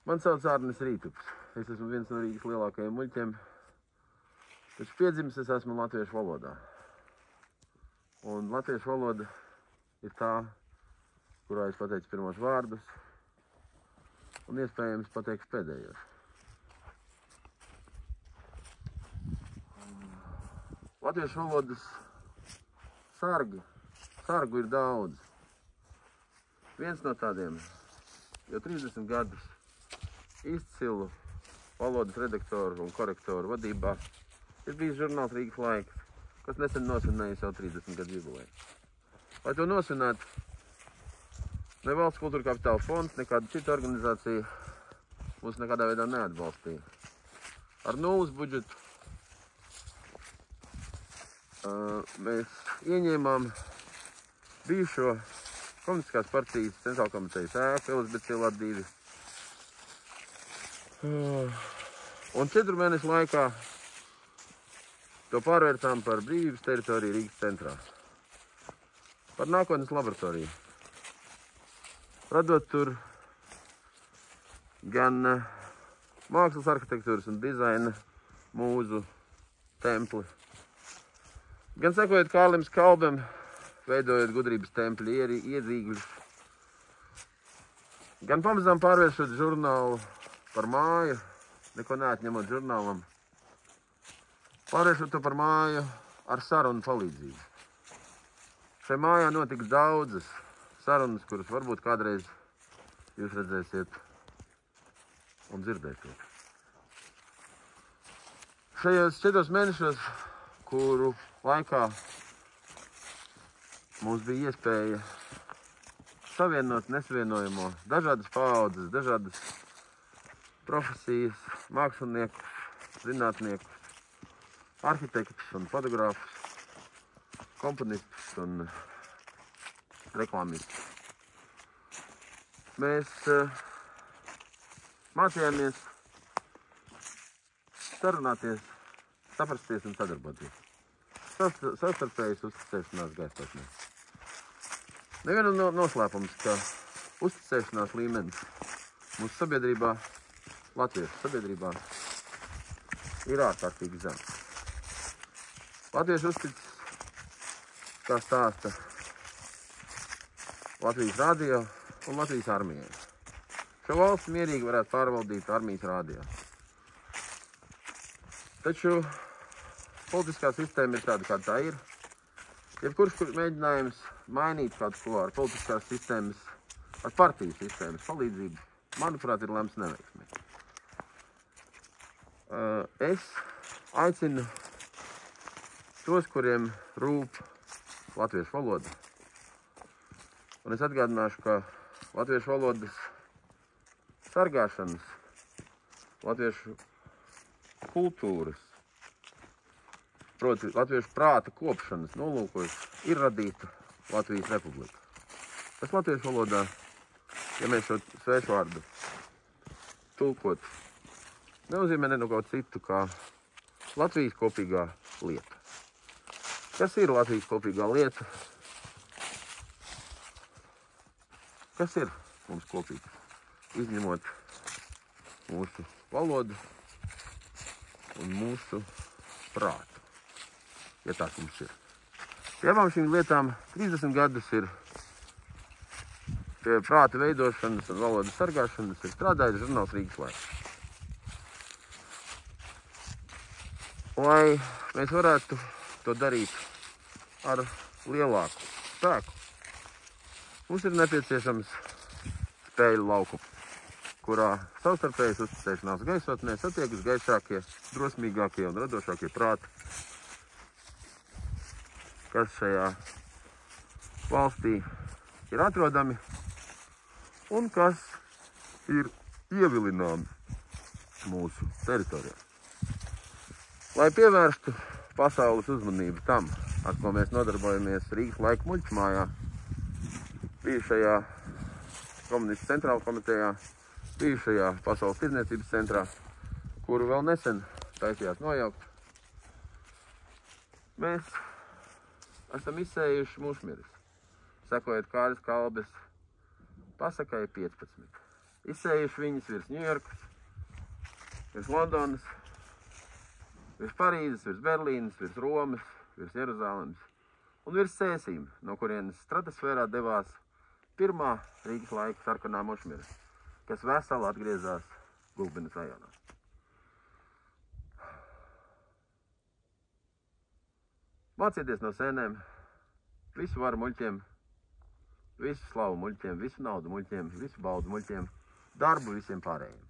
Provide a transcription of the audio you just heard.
Man sauc Ārnis Rītups. Es esmu viens no Rīgas lielākajiem muļķiem. Taču piedzimis es esmu latviešu valodā. Un latviešu valoda ir tā, kurā es pateicu pirmos vārdus. Un iespējams pateikšu pēdējos. Latviešu valodas sargu ir daudz. Viens no tādiem jau 30 gadus izcilu valodas redaktoru un korektoru vadībā ir bijis žurnāls Rīgas laiks, kas nesen nosvinēja savu 30 gadu jubileju. Lai to nosvinētu, ne Valsts kultūra kapitāla fonds, nekāda cita organizācija mūs nekādā veidā neatbalstīja. Ar nulles budžetu mēs ieņēmām bijušo Komunistiskās partijas centrāla komitejas ēku Elizabetes ielā 2. Un 4 mēnešu laikā to pārvērtām par brīvības teritoriju Rīgas centrā. Par nākotnes laboratoriju. Radot tur gan mākslas, arhitektūras un dizaina mūzu templi, gan sekojot Kārlim Skalbem, veidojot gudrības templi iedzīgļus, gan pamazām pārvēršot žurnālu par māju, neko neatņemot žurnālam, pārvēršot to par māju ar sarunu palīdzību. Šai mājā notiks daudzas sarunas, kuras varbūt kādreiz jūs redzēsiet un dzirdēsiet. Šajos 4 mēnešos, kuru laikā mums bija iespēja savienot nesavienojamo dažādas paaudzes, dažādas profesijas, māksliniekus, zinātniekus, arhitektus un fotogrāfus, komponistus un reklāmistus. Mēs mācījāmies sarunāties, saprasties un sadarboties. Savstarpējas uzticēšanās gaisotnē. Nevienam noslēpums, ka uzticēšanās līmenis mūsu sabiedrībā, latviešu sabiedrībā, ir ārkārtīgi zems. Latvieši uztic, kā stāsta Latvijas radio un Latvijas armijai. Šo valsts mierīgi varētu pārvaldīt armijas radio. Taču politiskā sistēma ir tāda, kāda tā ir. Jebkurš mēģinājums mainīt kaut ko ar politiskās sistēmas, ar partiju sistēmas palīdzību, manuprāt, ir lemts neveiksmīgi. Es aicinu tos, kuriem rūp latviešu valoda. Un es atgādināšu, ka latviešu valodas sargāšanas, latviešu kultūras, proti latviešu prāta kopšanas nolūkos ir radīta Latvijas Republika. Tas latviešu valodā, ja mēs šo svešvārdu tulkot, nenozīmē ne kaut citu kā Latvijas kopīgā lieta. Kas ir Latvijas kopīgā lieta? Kas ir mums kopīgs? Izņemot mūsu valodu un mūsu prātu. Ja tās mums ir. Pie abām šīm lietām 30 gadus ir pie prāta veidošanas un valodas sargāšanas ir strādājis žurnāls Rīgas laiks. Lai mēs varētu to darīt ar lielāku spēku, mums ir nepieciešams spēļu laukums, kurā savstarpējas uzticēšanās gaisotnē satiekas gaišākie, drosmīgākie un radošākie prāti, kas šajā valstī ir atrodami un kas ir ievilināmi mūsu teritorijā. Lai pievērstu pasaules uzmanību tam, ar ko mēs nodarbojamies Rīgas laika muļķmājā, bijušajā Komunistu centrāla komitejā, bijušajā Pasaules tirdzniecības centrā, kuru vēl nesen taisījās nojaukt, mēs esam izsējuši mušmirus, sekojot Kārļa Skalbes pasakai 15. izsējuši viņas virs Ņujorkas, virs Londonas, virs Parīzes, virs Berlīnas, virs Romas, virs Jeruzālemes un virs Cēsīm, no kurienes stratosfērā devās pirmā Rīgas laika sarkanā mušmira, kas vesela atgriezās Gulbenes rajonā. Mācieties no sēnēm, visu varu muļķiem, visu slavu muļķiem, visu naudu muļķiem, visu baudu muļķiem, darbu visiem pārējiem.